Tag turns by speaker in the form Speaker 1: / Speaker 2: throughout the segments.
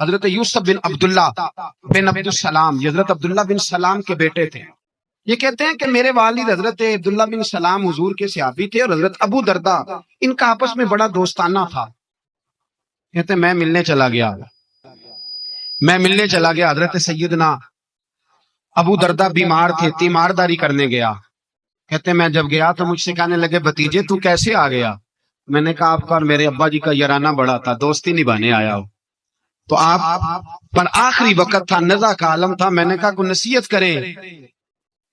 Speaker 1: حضرت یوسف بن عبداللہ بن عبدالسلام، یہ حضرت عبداللہ بن سلام کے بیٹے تھے۔ یہ کہتے ہیں کہ میرے والد حضرت عبداللہ بن سلام حضور کے صحابی تھے، اور حضرت ابو دردہ ان کا آپس میں بڑا دوستانہ تھا۔ کہتے ہیں میں ملنے چلا گیا، حضرت سیدنا ابو دردہ بیمار تھے، تیمارداری کرنے گیا۔ کہتے ہیں میں جب گیا تو مجھ سے کہنے لگے بھتیجے تو کیسے آ گیا؟ میں نے کہا آپ کا اور میرے ابا جی کا یارانہ بڑا تھا، دوستی نبھانے آیا ہو، تو آپ پر آخری وقت تھا، نزع کا عالم تھا، میں نے کہا کوئی نصیحت کریں۔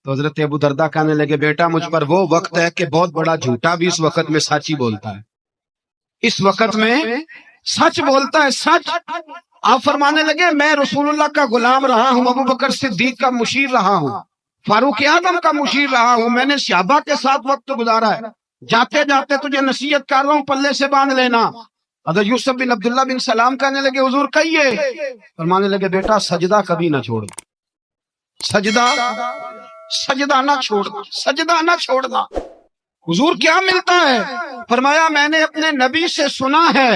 Speaker 1: تو حضرت ابو دردہ کہنے لگے بیٹا مجھ پر وہ وقت ہے کہ بہت بڑا جھوٹا بھی اس وقت میں سچ ہی بولتا ہے، اس وقت میں سچ بولتا ہے، سچ۔ آپ فرمانے لگے میں رسول اللہ کا غلام رہا ہوں، ابو بکر صدیق کا مشیر رہا ہوں، فاروق اعظم کا مشیر رہا ہوں، میں نے صحابہ کے ساتھ وقت گزارا ہے، جاتے جاتے تجھے نصیحت کر رہا ہوں، پلے سے باندھ لینا۔ حضرت یوسف بن عبداللہ بن سلام کہنے لگے حضور کہیے۔ فرمانے لگے بیٹا سجدہ کبھی نہ چھوڑ، سجدہ نہ چھوڑنا۔ حضور کیا ملتا ہے؟ فرمایا میں نے اپنے نبی سے سنا ہے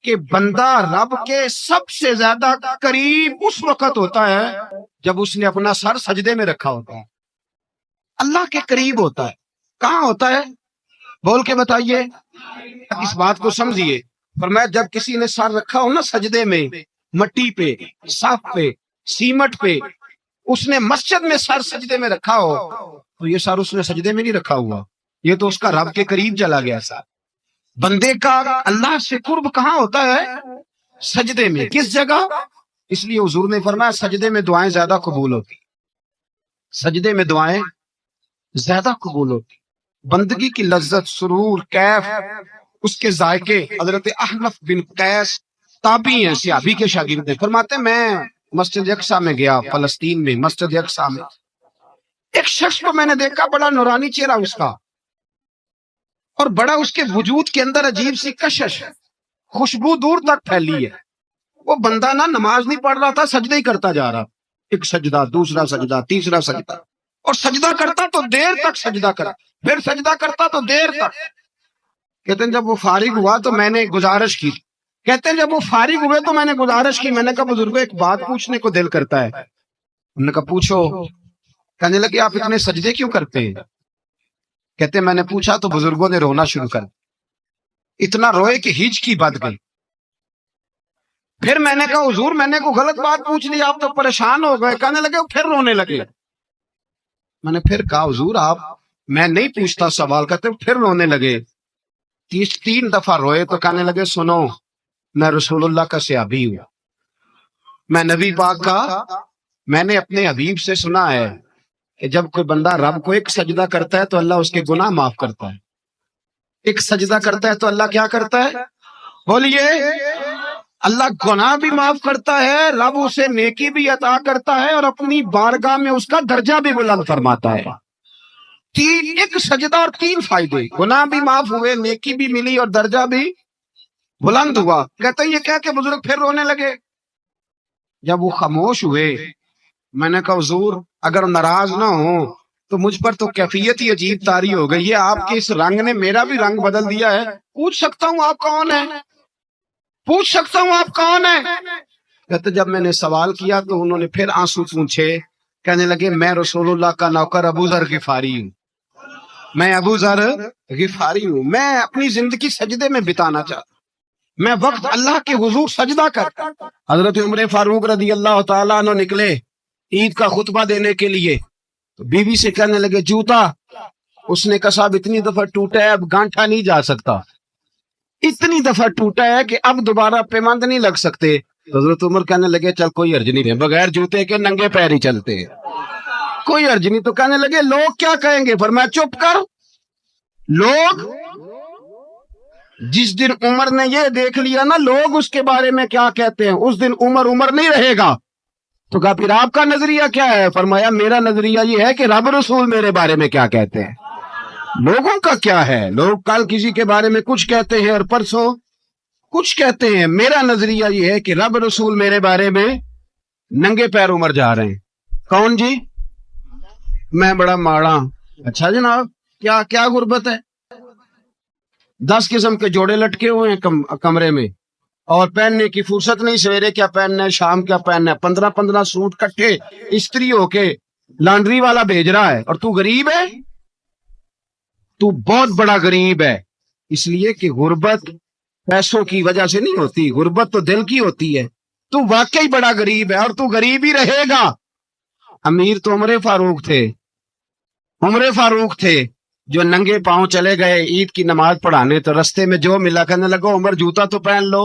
Speaker 1: کہ بندہ رب کے سب سے زیادہ قریب اس وقت ہوتا ہے جب اس نے اپنا سر سجدے میں رکھا ہوتا ہے، اللہ کے قریب ہوتا ہے۔ کہاں ہوتا ہے بول کے بتائیے، اس بات کو سمجھیے۔ فرمایا جب کسی نے سر رکھا ہو نا سجدے میں، مٹی پہ، صف پہ، سیمٹ پہ، اس نے مسجد میں سر سجدے میں رکھا ہو تو یہ سر اس نے سجدے میں نہیں رکھا ہوا، یہ تو اس کا رب کے قریب چلا گیا سر۔ بندے کا اللہ سے قرب کہاں ہوتا ہے؟ سجدے میں۔ کس جگہ؟ اس لیے حضور نے فرمایا سجدے میں دعائیں زیادہ قبول ہوتی، سجدے میں دعائیں زیادہ قبول ہوتی۔ بندگی کی لذت، سرور، کیف، اس کے ذائقے۔ حضرت احنف بن قیس تابعی ہیں، صحابی کے شاگرد ہیں، فرماتے ہیں میں مسجد اقصی میں گیا، فلسطین میں مسجد اقصی میں، ایک شخص کو میں نے دیکھا، بڑا نورانی چہرہ اس کا، اور بڑا اس کے وجود کے اندر عجیب سی کشش ہے، خوشبو دور تک پھیلی ہے۔ وہ بندہ نا نماز نہیں پڑھ رہا تھا، سجدہ ہی کرتا جا رہا، ایک سجدہ، دوسرا سجدہ، تیسرا سجدہ، اور سجدہ کرتا تو دیر تک سجدہ کرا، پھر سجدہ کرتا تو دیر تک۔ کہتے ہیں جب وہ فارغ ہوا تو میں نے گزارش کی، میں نے کہا بزرگوں ایک بات پوچھنے کو دل کرتا ہے۔ انہوں نے کہا پوچھو۔ کہنے لگے آپ اتنے سجدے کیوں کرتے ہیں؟ کہتے ہیں میں نے پوچھا تو بزرگوں نے رونا شروع کر دیا، اتنا روئے کہ ہچ کی بد گئی۔ پھر میں نے کہا حضور میں نے کوئی غلط بات پوچھ لی، آپ تو پریشان ہو گئے۔ کہنے لگے وہ پھر رونے لگے۔ میں نے پھر کہا حضور آپ، میں نہیں پوچھتا سوال، کرتے پھر رونے لگے، 3 دفعہ روئے تو کہنے لگے سنو میں رسول اللہ کا صحابی ہوں، میں نبی پاک کا، میں نے اپنے حبیب سے سنا ہے کہ جب کوئی بندہ رب کو ایک سجدہ کرتا ہے تو اللہ اس کے گناہ معاف کرتا ہے، ایک سجدہ کرتا ہے تو اللہ کیا کرتا ہے؟ بولیے، اللہ گناہ بھی معاف کرتا ہے، رب اسے نیکی بھی عطا کرتا ہے، اور اپنی بارگاہ میں اس کا درجہ بھی بلند فرماتا ہے۔ ایک سجدہ اور 3 فائدے، گناہ بھی معاف ہوئے، نیکی بھی ملی، اور درجہ بھی بلند ہوا۔ کہتے ہیں یہ کہہ کے بزرگ پھر رونے لگے۔ جب وہ خاموش ہوئے میں نے کہا حضور اگر ناراض نہ ہو تو مجھ پر تو کیفیت ہی عجیب طاری ہو گئی ہے، آپ کے اس رنگ نے میرا بھی رنگ بدل دیا ہے، پوچھ سکتا ہوں آپ کون ہیں؟ پوچھ سکتا ہوں آپ کون ہیں؟ کہتے جب میں نے سوال کیا تو انہوں نے پھر آنسو پوچھے، کہنے لگے میں رسول اللہ کا نوکر ابو ذر غفاری ہوں، میں ابو ذر غفاری ہوں، میں اپنی زندگی سجدے میں بتانا چاہتا ہوں، میں وقت اللہ کے حضور سجدہ کرتا۔ حضرت عمر فاروق رضی اللہ تعالیٰ عنہ نکلے عید کا خطبہ دینے کے لیے، تو بیوی سے کہنے لگے جوتا، اس نے کہا صاحب اتنی دفعہ ٹوٹا ہے اب گانٹھا نہیں جا سکتا، اتنی دفعہ ٹوٹا ہے کہ اب دوبارہ پیمند نہیں لگ سکتے۔ حضرت عمر کہنے لگے چل کوئی حرج نہیں ہے، بغیر جوتے کے ننگے پیر ہی چلتے ہیں، کوئی حرج نہیں۔ تو کہنے لگے لوگ کیا کہیں گے؟ فرمایا چپ کر، لوگ جس دن عمر نے یہ دیکھ لیا نا لوگ اس کے بارے میں کیا کہتے ہیں، اس دن عمر نہیں رہے گا۔ تو کہا پھر آپ کا نظریہ کیا ہے؟ فرمایا میرا نظریہ یہ ہے کہ رب رسول میرے بارے میں کیا کہتے ہیں، لوگوں کا کیا ہے؟ لوگ کل کسی کے بارے میں کچھ کہتے ہیں اور پرسوں کچھ کہتے ہیں، میرا نظریہ یہ ہے کہ رب رسول میرے بارے میں ننگے پیر عمر جا رہے ہیں۔ کون جی؟ میں بڑا ماڑا۔ اچھا جناب، کیا غربت ہے؟ 10 قسم کے جوڑے لٹکے ہوئے ہیں کمرے میں، اور پہننے کی فرصت نہیں، سویرے کیا پہننا ہے، شام کیا پہننا ہے، 15 سوٹ کٹھے استری ہو کے لانڈری والا بھیج رہا ہے، اور تو غریب ہے، تو بہت بڑا غریب ہے۔ اس لیے کہ غربت پیسوں کی وجہ سے نہیں ہوتی، غربت تو دل کی ہوتی ہے۔ تو واقعی بڑا غریب ہے، اور تو غریب ہی رہے گا۔ امیر تو عمر فاروق تھے، عمر فاروق تھے جو ننگے پاؤں چلے گئے عید کی نماز پڑھانے، تو رستے میں جو ملا کہنے لگا عمر جوتا تو پہن لو۔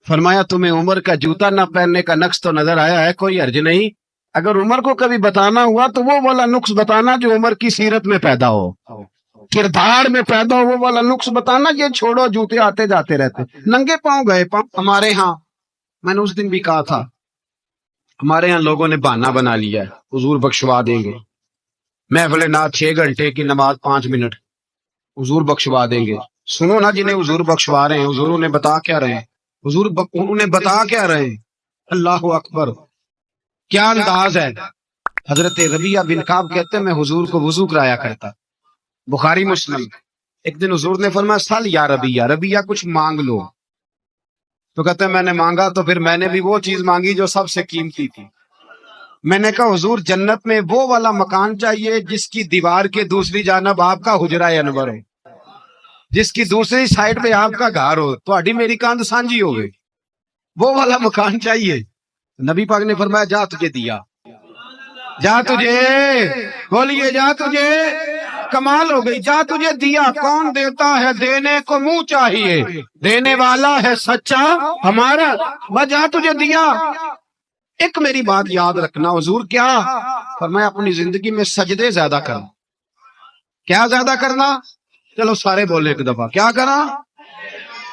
Speaker 1: فرمایا تمہیں عمر کا جوتا نہ پہننے کا نقص تو نظر آیا ہے، کوئی حرج نہیں، اگر عمر کو کبھی بتانا ہوا تو وہ والا نقص بتانا جو عمر کی سیرت میں پیدا ہو، کردار میں پیدا ہو، وہ والا نقص بتانا، یہ چھوڑو جوتے آتے جاتے رہتے۔ ننگے پاؤں گئے ہمارے ہاں، میں نے اس دن بھی کہا تھا، ہمارے ہاں لوگوں نے بہانہ بنا لیا ہے حضور بخشوا دیں گے، محفل نعت 6 گھنٹے کی نماز 5 منٹ، حضور بخشوا دیں گے۔ سنو نا، جنہیں حضور بخشوا رہے ہیں حضور انہیں بتا کیا رہے ہیں، حضور انہیں بتا کیا رہے ہیں؟ اللہ اکبر، کیا انداز ہے۔ حضرت ربیعہ بن کعب کہتے ہیں میں حضور کو وضو کرایا کرتا، بخاری مسلم۔ ایک دن حضور نے فرمایا سل یا ربیعہ، ربیعہ کچھ مانگ لو، تو کہتے ہیں میں نے مانگا تو پھر میں نے بھی وہ چیز مانگی جو سب سے قیمتی تھی۔ میں نے کہا حضور جنت میں وہ والا مکان چاہیے جس کی دیوار کے دوسری جانب آپ کا حجرہ انور ہو، جس کی دوسری سائڈ پہ آپ کا گھر ہو، تو اڈی میری کاند سانجی ہو گئی، وہ والا مکان چاہیے۔ نبی پاک نے فرمایا جا تجھے دیا، جا تجھے، بولیے جا تجھے، کمال ہو گئی، جا تجھے دیا۔ کون دیتا ہے؟ دینے کو منہ چاہیے، دینے والا ہے سچا ہمارا، میں جا تجھے دیا۔ ایک میری بات یاد رکھنا، حضور کیا فرمایا اپنی زندگی میں سجدے زیادہ کرنا۔ کیا زیادہ کرنا؟ چلو سارے بولے ایک دفعہ، کیا کرنا؟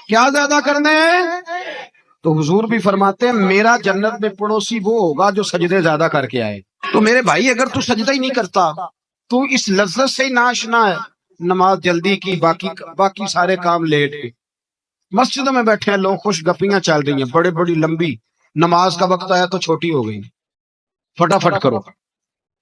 Speaker 1: کیا زیادہ کرنے؟ تو حضور بھی فرماتے ہیں میرا جنت میں پڑوسی وہ ہوگا جو سجدے زیادہ کر کے آئے۔ تو میرے بھائی اگر تو سجدہ ہی نہیں کرتا، تو اس لذت سے ناشنا ہے، نماز جلدی کی، باقی سارے کام لیٹ کے، مسجدوں میں بیٹھے ہیں لوگ، خوش گپیاں چل رہی ہیں، بڑے بڑی لمبی، نماز کا وقت آیا تو چھوٹی ہو گئی، فٹافٹ کرو۔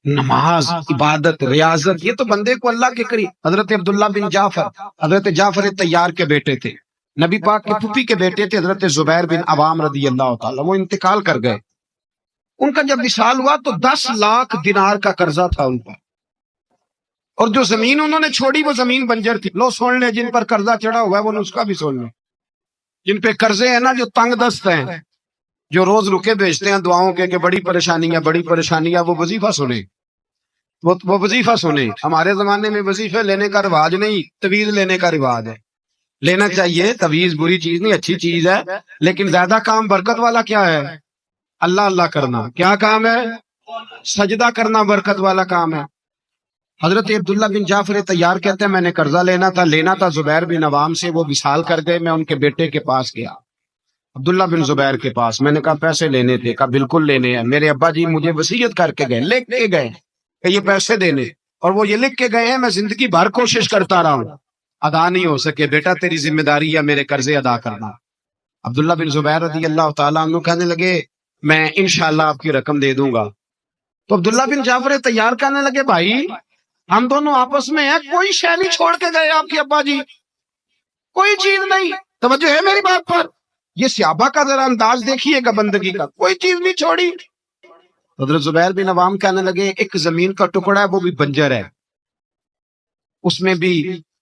Speaker 1: نماز، عبادت، ریاضت، یہ تو بندے کو اللہ کے قریب۔ حضرت عبداللہ بن جعفر، حضرت جعفر طیار کے بیٹے تھے، نبی پاک کے پھوپھی کے بیٹے تھے، حضرت زبیر بن عوام رضی اللہ تعالیٰ، وہ انتقال کر گئے۔ ان کا جب وصال ہوا تو 10 لاکھ دینار کا قرضہ تھا ان پر، اور جو زمین انہوں نے چھوڑی وہ زمین بنجر تھی۔ لو سن لیں، جن پر قرضہ چڑھا ہوا ہے وہ نسخہ بھی سن لیں، جن پہ قرضے ہیں نا، جو تنگ دست ہیں، جو روز رکے بھیجتے ہیں دعاؤں کے کہ بڑی پریشانی ہے بڑی پریشانی ہے، وہ وظیفہ سنیں، وہ وظیفہ سنیں۔ ہمارے زمانے میں وظیفے لینے کا رواج نہیں، تویز لینے کا رواج ہے۔ لینا چاہیے، تویز بری چیز نہیں، اچھی چیز ہے، لیکن زیادہ کام برکت والا کیا ہے؟ اللہ اللہ کرنا۔ کیا کام ہے؟ سجدہ کرنا برکت والا کام ہے۔ حضرت عبداللہ بن جعفر طیار کہتے ہیں میں نے قرضہ لینا تھا زبیر بن عوام سے، وہ وصال کر گئے، میں ان کے بیٹے کے پاس گیا، عبداللہ بن زبیر کے پاس، میں نے کہا پیسے لینے تھے، کہا بالکل لینے ہیں، میرے ابا جی مجھے وصیت کر کے گئے، لکھ کے گئے کہ یہ پیسے دینے، اور وہ یہ لکھ کے گئے ہیں، میں زندگی بھر کوشش کرتا رہا ہوں، ادا نہیں ہو سکے، بیٹا تیری ذمہ داری ہے میرے قرضے ادا کرنا۔ عبداللہ بن زبیر رضی اللہ تعالیٰ عنہ کہنے لگے میں انشاءاللہ آپ کی رقم دے دوں گا۔ تو عبداللہ بن جعفر طیار کہنے لگے بھائی ہم دونوں آپس میں ہیں، کوئی شے نہیں چھوڑ کے گئے آپ کے ابا جی، کوئی چیز نہیں، توجہ ہے میری بات پر؟ یہ صحابہ کا ذرا انداز دیکھیے گا بندگی کا، کوئی چیز نہیں چھوڑی۔ حضرت زبیر بن عوام کہنے لگے ایک زمین کا ٹکڑا ہے وہ بھی بنجر ہے، اس میں بھی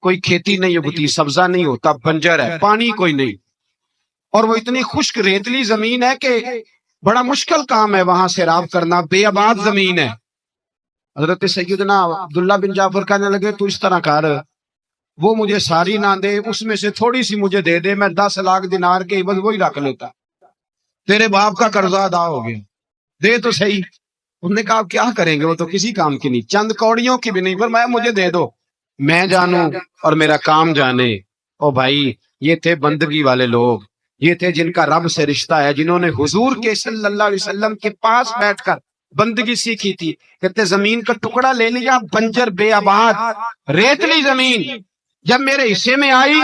Speaker 1: کوئی کھیتی نہیں اگتی، سبزہ نہیں ہوتا، بنجر ہے، پانی کوئی نہیں، اور وہ اتنی خشک ریتلی زمین ہے کہ بڑا مشکل کام ہے وہاں سیراب کرنا، بے آباد زمین ہے۔ حضرت سیدنا عبداللہ بن جعفر کہنے لگے تو اس طرح کر، وہ مجھے ساری نہ دے، اس میں سے تھوڑی سی مجھے دے دے، میں 10 لاکھ دینار کے عوض وہی رکھ لیتا، تیرے باپ کا قرضہ ادا ہو گیا، دے تو صحیح۔ انہوں نے کہا آپ کیا کریں گے، وہ تو کسی کام کی نہیں، چند کوڑیوں کی بھی نہیں، پر میں مجھے دے دو، میں جانوں اور میرا کام جانے۔ او بھائی یہ تھے بندگی والے لوگ، یہ تھے جن کا رب سے رشتہ ہے، جنہوں نے حضور کے صلی اللہ علیہ وسلم کے پاس بیٹھ کر بندگی سیکھی تھی۔ کہتے زمین کا ٹکڑا لے لیا، بنجر بے آباد ریتلی زمین، جب میرے حصے میں آئی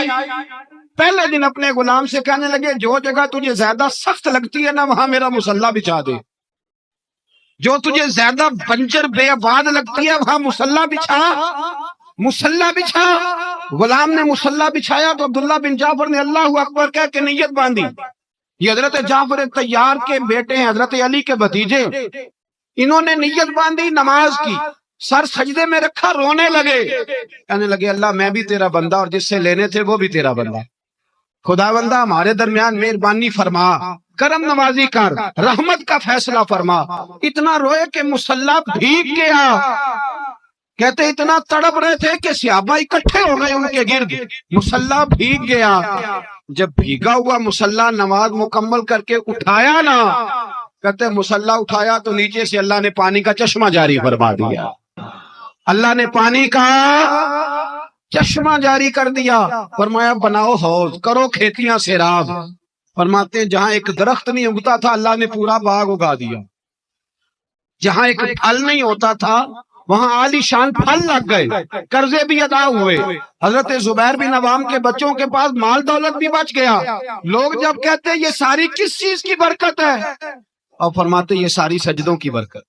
Speaker 1: پہلے دن اپنے غلام سے کہنے لگے جو جگہ تجھے زیادہ سخت لگتی ہے نا وہاں میرا مصلی بچھا دے، جو تجھے زیادہ بنجر بے آباد لگتی ہے وہاں مصلی بچھا، مصلی بچھا۔ غلام نے مصلی بچھایا تو عبداللہ بن جعفر نے اللہ اکبر کہہ کے نیت باندھی، یہ حضرت جعفر طیار کے بیٹے ہیں، حضرت علی کے بھتیجے. انہوں نے نیت باندھی نماز کی، سر سجدے میں رکھا، رونے لگے، کہنے لگے اللہ میں بھی تیرا بندہ اور جس سے لینے تھے وہ بھی تیرا بندہ، خدا بندہ ہمارے درمیان مہربانی فرما، کرم نوازی کر، رحمت کا فیصلہ فرما. اتنا روئے کہ مصلی بھیگ گیا. کہتے اتنا تڑپ رہے تھے کہ صحابہ اکٹھے ہو گئے ان کے گرد، مصلی بھیگ گیا. جب بھیگا ہوا مصلی نماز مکمل کر کے اٹھایا نا، کہتے مصلی اٹھایا تو نیچے سے اللہ نے پانی کا چشمہ جاری فرما دیا. اللہ نے پانی کا چشمہ جاری کر دیا. فرمایا بناؤ حوض، کرو کھیتیاں سیراب. فرماتے ہیں جہاں ایک درخت نہیں اگتا تھا اللہ نے پورا باغ اگا دیا، جہاں ایک پھل نہیں ہوتا تھا وہاں عالی شان پھل لگ گئے، قرضے بھی ادا ہوئے. حضرت زبیر بن عوام کے بچوں کے پاس مال دولت بھی بچ گیا. لوگ جب کہتے ہیں یہ ساری کس چیز کی برکت ہے، اور فرماتے یہ ساری سجدوں کی برکت،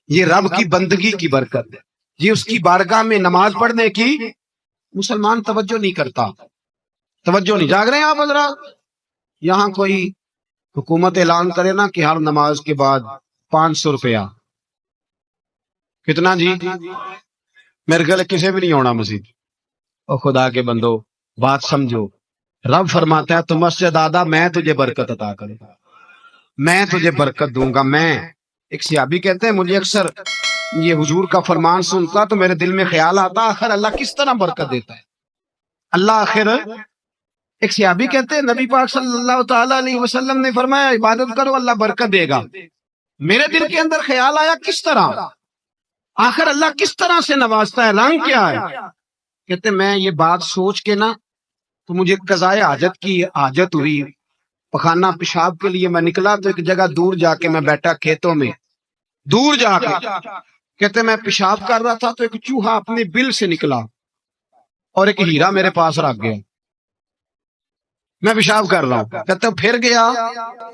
Speaker 1: یہ رب کی بندگی کی برکت ہے، یہ اس کی بارگاہ میں نماز پڑھنے کی. مسلمان توجہ نہیں کرتا، توجہ نہیں. جاگ رہے ہیں آپ حضرات؟ یہاں کوئی حکومت اعلان کرے نا کہ ہر نماز کے بعد 500 روپیہ، کتنا جی؟ میرے گھر کسی بھی نہیں ہونا مسجد. اور خدا کے بندو بات سمجھو، رب فرماتا ہے تو مسجد آدھا میں تجھے برکت عطا کروں گا، میں تجھے برکت دوں گا. میں ایک صحابی کہتے ہیں مجھے اکثر یہ حضور کا فرمان سنتا تو میرے دل میں خیال آتا آخر اللہ کس طرح برکت دیتا ہے. اللہ آخر ایک صحابی کہتے ہیں نبی پاک صلی اللہ تعالی علیہ وسلم نے فرمایا عبادت کرو اللہ برکت دے گا. میرے دل کے اندر خیال آیا کس طرح، آخر اللہ کس طرح سے نوازتا ہے، رنگ کیا ہے. کہتے میں یہ بات سوچ کے نا تو مجھے قضائے حاجت کی حاجت ہوئی. پخانہ پیشاب کے لیے میں نکلا تو ایک جگہ دور جا کے میں بیٹھا کھیتوں میں، دور جا کے. کہتے میں پیشاب کر رہا تھا تو ایک چوہا اپنے بل سے نکلا اور ایک ہیرا میرے پاس رکھ گیا. میں پیشاب کر رہا ہوں، کہتے پھر گیا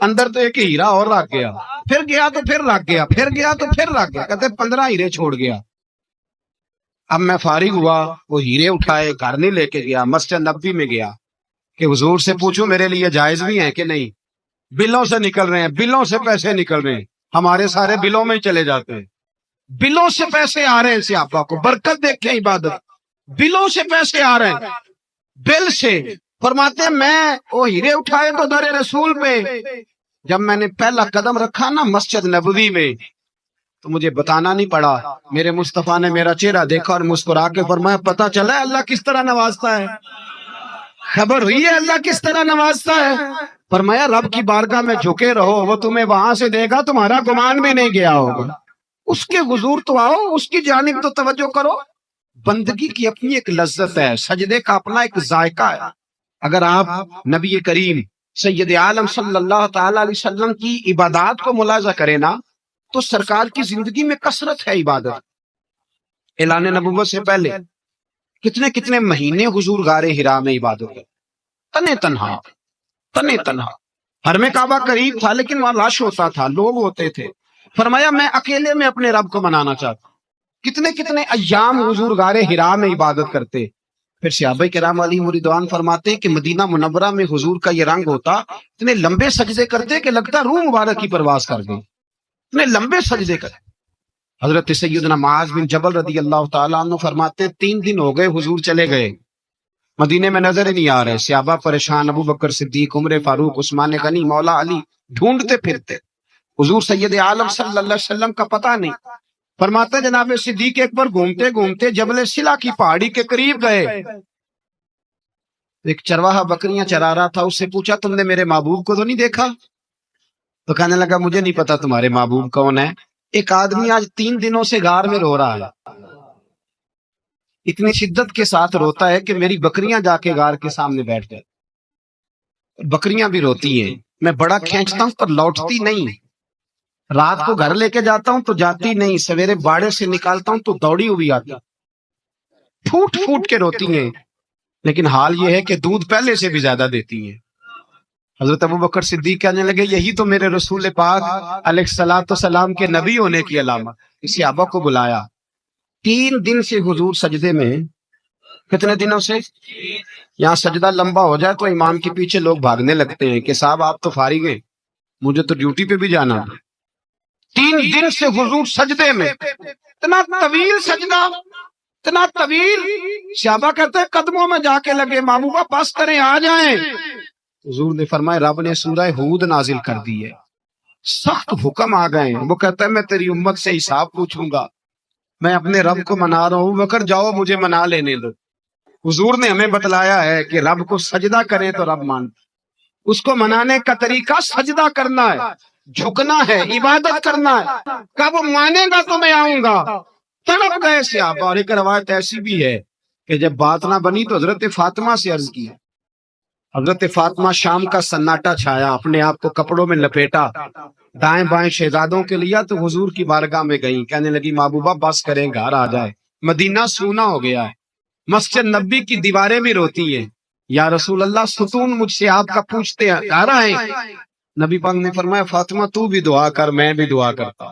Speaker 1: اندر تو ایک ہیرا اور رکھ گیا، پھر گیا تو پھر رکھ گیا، پھر گیا تو پھر رکھ گیا. کہتے 15 ہیرے چھوڑ گیا. اب میں فارغ ہوا، وہ ہیرے اٹھائے گھر نہیں لے کے گیا، مسجد نبوی میں گیا کہ حضور سے پوچھو میرے لیے جائز بھی ہیں کہ نہیں. بلوں سے نکل رہے ہیں، بلوں سے پیسے نکل رہے ہیں، ہمارے سارے بلوں میں ہی چلے جاتے ہیں. بلوں سے پیسے آ رہے ہیں صحابہ کو، برکت دیکھیں عبادت، بلوں سے پیسے آ رہے ہیں، بل سے. فرماتے ہیں میں وہ ہیرے اٹھائے تو در رسول پہ جب میں نے پہلا قدم رکھا نا مسجد نبوی میں تو مجھے بتانا نہیں پڑا، میرے مصطفیٰ نے میرا چہرہ دیکھا اور مسکرا کے فرمایا پتہ چلا ہے اللہ کس طرح نوازتا ہے، خبر ہوئی ہے اللہ کس طرح نوازتا ہے. فرمایا رب کی بارگاہ میں جھکے رہو، وہ تمہیں وہاں سے دے گا تمہارا گمان بھی نہیں گیا ہوگا. اس کے حضور تو آؤ، اس کی جانب تو توجہ کرو. بندگی کی اپنی ایک لذت ہے، سجدے کا اپنا ایک ذائقہ ہے. اگر آپ نبی کریم سید عالم صلی اللہ تعالی علیہ وسلم کی عبادات کو ملاحظہ کریں نا تو سرکار کی زندگی میں کثرت ہے عبادت. اعلان نبوت سے پہلے کتنے کتنے مہینے حضور غار حرا میں عبادت ہے، تنے تنہا. حرم کعبہ قریب تھا لیکن وہاں رش ہوتا تھا، لوگ ہوتے تھے. فرمایا میں اکیلے میں اپنے رب کو منانا چاہتا ہوں. کتنے کتنے ایام حضور غار حرا میں عبادت کرتے. پھر صحابہ کرام علیہم رضوان فرماتے ہیں کہ مدینہ منورہ میں حضور کا یہ رنگ ہوتا، اتنے لمبے سجدے کرتے کہ لگتا روح مبارک کی پرواز کر گئی، اتنے لمبے سجدے کرتے. حضرت سیدنا معاذ بن جبل رضی اللہ تعالیٰ عنہ فرماتے ہیں 3 دن ہو گئے حضور چلے گئے، مدینے میں نظر ہی نہیں آ رہے. صحابہ پریشان، ابو بکر صدیق، عمر فاروق، عثمان غنی، مولا علی ڈھونڈتے پھرتے. حضور سید عالم صلی اللہ علیہ وسلم کا پتہ نہیں. فرماتے جناب صدیق اکبر گھومتے گھومتے جبل سلا کی پہاڑی کے قریب گئے. ایک چرواہا بکریاں چرا رہا تھا، اس سے پوچھا تم نے میرے محبوب کو تو نہیں دیکھا؟ تو کہنے لگا مجھے نہیں پتا تمہارے محبوب کون ہے. ایک آدمی آج 3 دنوں سے غار میں رو رہا ہے، اتنی شدت کے ساتھ روتا ہے کہ میری بکریاں جا کے غار کے سامنے بیٹھ گئے. بکریاں بھی روتی ہیں، میں بڑا کھینچتا ہوں پر لوٹتی نہیں. رات کو گھر لے کے جاتا ہوں تو جاتی نہیں، سویرے باڑے سے نکالتا ہوں تو دوڑی ہوئی آتی، پھوٹ پھوٹ کے روتی ہیں. لیکن حال یہ ہے کہ دودھ پہلے سے بھی زیادہ دیتی ہیں. حضرت ابو بکر صدیق کہنے لگے یہی تو میرے رسول پاک علیہ الصلوۃ والسلام کے نبی ہونے کی علامت. صحابہ کو بلایا، 3 دن سے حضور سجدے میں کتنے دنوں سے؟ یہاں سجدہ لمبا ہو جائے تو امام کے پیچھے لوگ بھاگنے لگتے ہیں کہ صاحب آپ تو فارغ ہیں، مجھے تو ڈیوٹی پہ بھی جانا۔ 3 دن سے حضور سجدے میں، اتنا طویل سجدہ، اتنا طویل، صحابہ کہتے ہیں قدموں میں جا کے لگے، محبوبہ بس کریں آ جائیں۔ حضور نے فرمایا رب نے سورہ ہود نازل کر دی ہے، سخت حکم آ گئے ہیں۔ وہ کہتا ہے میں تیری امت سے حساب پوچھوں گا، میں اپنے رب کو منا رہا ہوں، بکر جاؤ مجھے منا لینے دو۔ حضور نے ہمیں بتلایا ہے کہ رب کو سجدہ کریں تو رب مان، اس کو منانے کا طریقہ سجدہ کرنا ہے، جھکنا ہے، عبادت کرنا ہے۔ کب وہ مانے گا تو میں آؤں گا۔ تڑپ گئے صحابہ۔ اور ایک روایت ایسی بھی ہے کہ جب بات نہ بنی تو حضرت فاطمہ سے عرض کی، حضرت فاطمہ شام کا سناٹا چھایا، اپنے آپ کو کپڑوں میں لپیٹا، دائیں بائیں شہزادوں کے لیا تو حضور کی بارگاہ میں گئیں، کہنے لگی محبوبہ بس کریں گھر آ جائے، مدینہ سونا ہو گیا ہے، مسجد نبی کی دیواریں بھی روتی ہیں، یا رسول اللہ ستون مجھ سے آپ کا پوچھتے ہیں گھر آئے۔ نبی پاک نے فرمایا فاطمہ تو بھی دعا کر، میں بھی دعا کرتا۔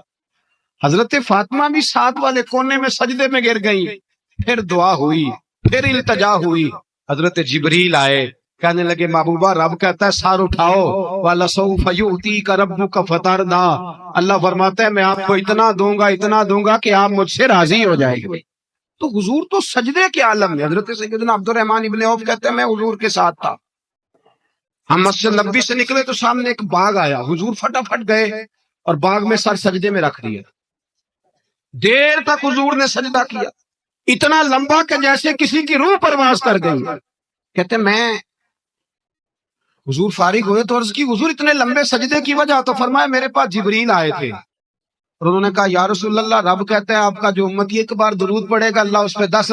Speaker 1: حضرت فاطمہ بھی ساتھ والے کونے میں سجدے میں گر گئی، پھر دعا ہوئی، پھر التجا ہوئی، حضرت جبریل آئے، کہنے لگے محبوبہ رب کہتا ہے سار اٹھاؤ، وَلَسَوْفَ يُؤْتِيكَ رَبُّكَ فَتَرْضَىٰ، اللہ فرماتا ہے میں آپ کو اتنا دوں گا کہ آپ مجھ سے راضی ہو جائے گے۔ تو حضور تو سجدے کے عالم میں۔ حضرت سیدنا عبد الرحمن ابن عوف کہتے ہیں میں حضور کے ساتھ تھا، ہم مسجد نبی سے نکلے تو سامنے ایک باغ آیا، حضور فٹافٹ گئے اور باغ میں سر سجدے میں رکھ دیا، دیر تک حضور نے سجدہ کیا، اتنا لمبا کہ جیسے کسی کی روح پرواز کر گئی۔ کہتے میں حضور فارغ ہوئے تو عرض کی حضور اتنے لمبے سجدے کی وجہ؟ تو فرمایا میرے پاس جبریل آئے تھے اور انہوں نے کہا یا رسول اللہ رب کہتا ہے آپ کا جو امتی ایک بار درود پڑے گا اللہ اس پہ 10